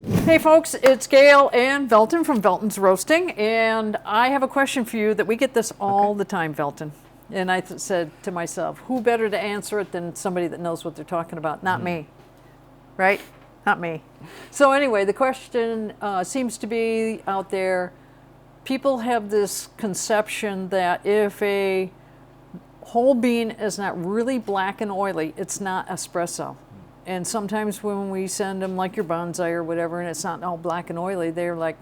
Hey folks, it's Gail and Velton from Velton's Roasting, and I have a question for you that we get this all the time, Velton. And I said to myself, who better to answer it than somebody that knows what they're talking about? Not me, right? Not me. So anyway, the question seems to be out there. People have this conception that if a whole bean is not really black and oily, it's not espresso. And sometimes when we send them like your bonsai or whatever, and it's not all black and oily, they're like,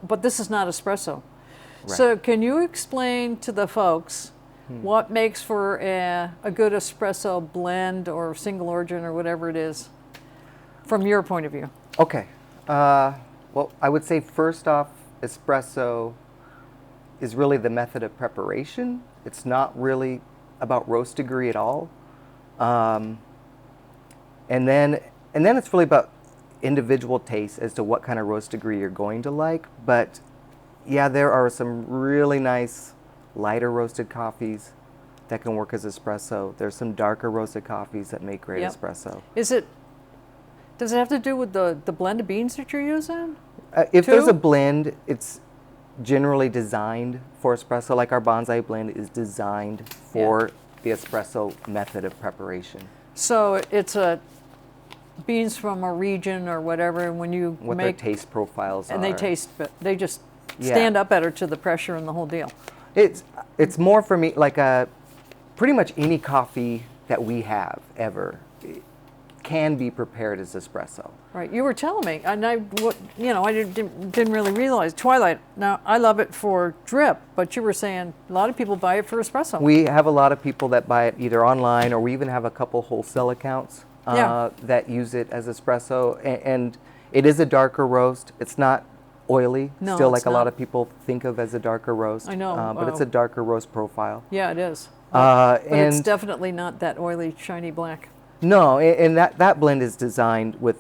but this is not espresso. Right. So can you explain to the folks what makes for a good espresso blend or single origin or whatever it is from your point of view? Okay. Well, I would say first off, espresso is really the method of preparation. It's not really about roast degree at all. And then it's really about individual taste as to what kind of roast degree you're going to like. But yeah, there are some really nice lighter roasted coffees that can work as espresso. There's some darker roasted coffees that make great espresso. Does it have to do with the blend of beans that you're using? If there's a blend, it's generally designed for espresso. Like our bonsai blend is designed for the espresso method of preparation. So it's beans from a region or whatever, and when you what make their taste profiles and are. they just stand up better to the pressure and the whole deal. It's more for me like pretty much any coffee that we have ever can be prepared as espresso. Right, you were telling me, and I didn't really realize Twilight. Now I love it for drip, but you were saying a lot of people buy it for espresso. We have a lot of people that buy it either online, or we even have a couple wholesale accounts that use it as espresso, and it is a darker roast. It's not oily, still like a lot of people think of as a darker roast. I know, but it's a darker roast profile. Yeah, it is. But it's definitely not that oily, shiny black. No, and that blend is designed with,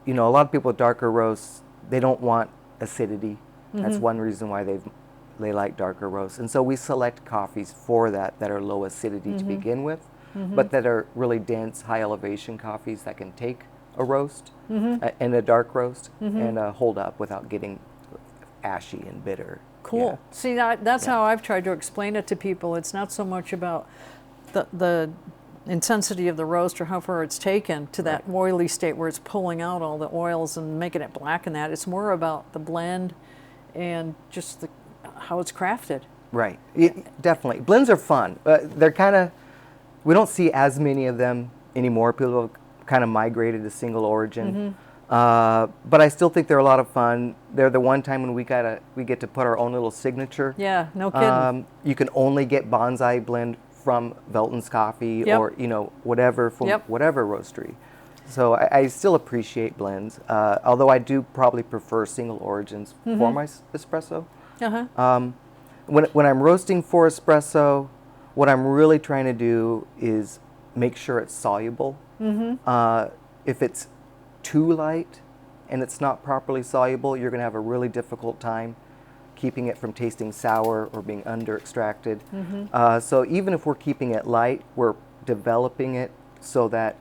a lot of people with darker roasts, they don't want acidity. That's one reason why they like darker roasts. And so we select coffees for that are low acidity to begin with, but that are really dense, high elevation coffees that can take a roast and a dark roast and hold up without getting ashy and bitter. Cool. Yeah. See, that's how I've tried to explain it to people. It's not so much about the intensity of the roast or how far it's taken to that oily state where it's pulling out all the oils and making it black and that. It's more about the blend and just how it's crafted. Right. Definitely. Blends are fun. They're kind of, we don't see as many of them anymore. People have kind of migrated to single origin. But I still think they're a lot of fun. They're the one time when we get to put our own little signature. Yeah, no kidding. You can only get bonsai blend from Velton's Coffee or whatever from whatever roastery. So I still appreciate blends, although I do probably prefer single origins for my espresso. When I'm roasting for espresso, what I'm really trying to do is make sure it's soluble. If it's too light and it's not properly soluble, you're going to have a really difficult time keeping it from tasting sour or being under extracted. So even if we're keeping it light, we're developing it so that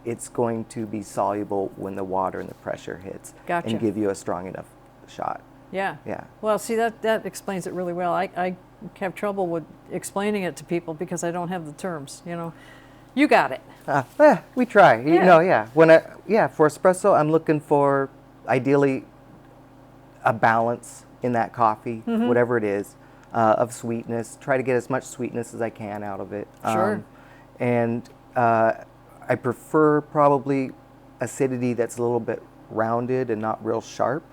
it's going to be soluble when the water and the pressure hits and give you a strong enough shot. Yeah. Well, see, that explains it really well. I have trouble with explaining it to people because I don't have the terms, You got it. We try. For espresso, I'm looking for ideally a balance in that coffee, whatever it is, of sweetness. Try to get as much sweetness as I can out of it. Sure. And I prefer probably acidity that's a little bit rounded and not real sharp.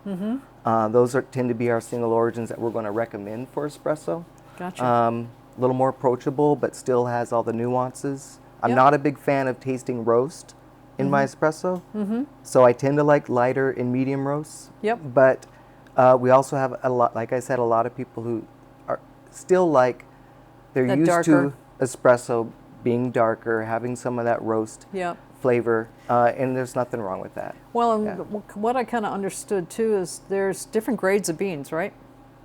Those tend to be our single origins that we're going to recommend for espresso. Gotcha. A little more approachable, but still has all the nuances. I'm not a big fan of tasting roast in my espresso, so I tend to like lighter and medium roasts. But we also have a lot, like I said, a lot of people who are still they're used to espresso being darker, having some of that roast flavor, and there's nothing wrong with that. Well, and what I kind of understood too is there's different grades of beans, right?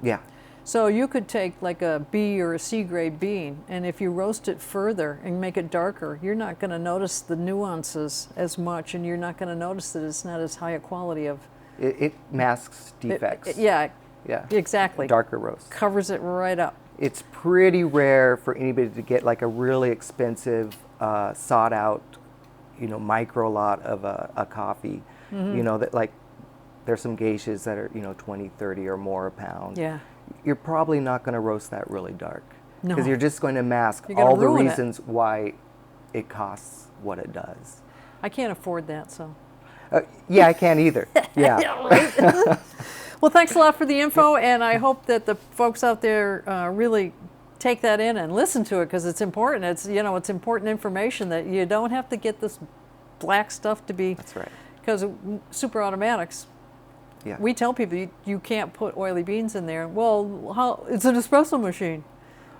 Yeah. So you could take like a B or a C grade bean, and if you roast it further and make it darker, you're not going to notice the nuances as much, and you're not going to notice that it's not as high a quality of It masks defects. Yeah, Yeah. exactly. Darker roast. Covers it right up. It's pretty rare for anybody to get like a really expensive, sought out, micro lot of a coffee. That like, there's some geishas that are, 20, 30 or more a pound. Yeah. You're probably not going to roast that really dark. No. Because you're just going to mask You're gonna all the ruin it. reasons why it costs what it does. I can't afford that, so. Yeah, I can't either. Yeah. Right? Well, thanks a lot for the info, and I hope that the folks out there really take that in and listen to it, because it's important. It's it's important information that you don't have to get this black stuff to be. That's right. Because super automatics, Yeah. we tell people you can't put oily beans in there. Well, it's an espresso machine.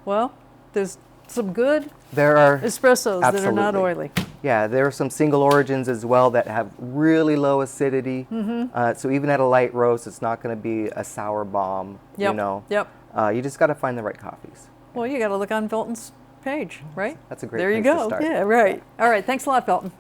Well, there's some good There are espressos that are not absolutely. oily. Yeah, there are some single origins as well that have really low acidity. So even at a light roast, it's not going to be a sour bomb. Yep. Yep. You just got to find the right coffees. Well, you got to look on Velton's page, right? That's a great There you place to go. start. Yeah, right. All right. Thanks a lot, Velton.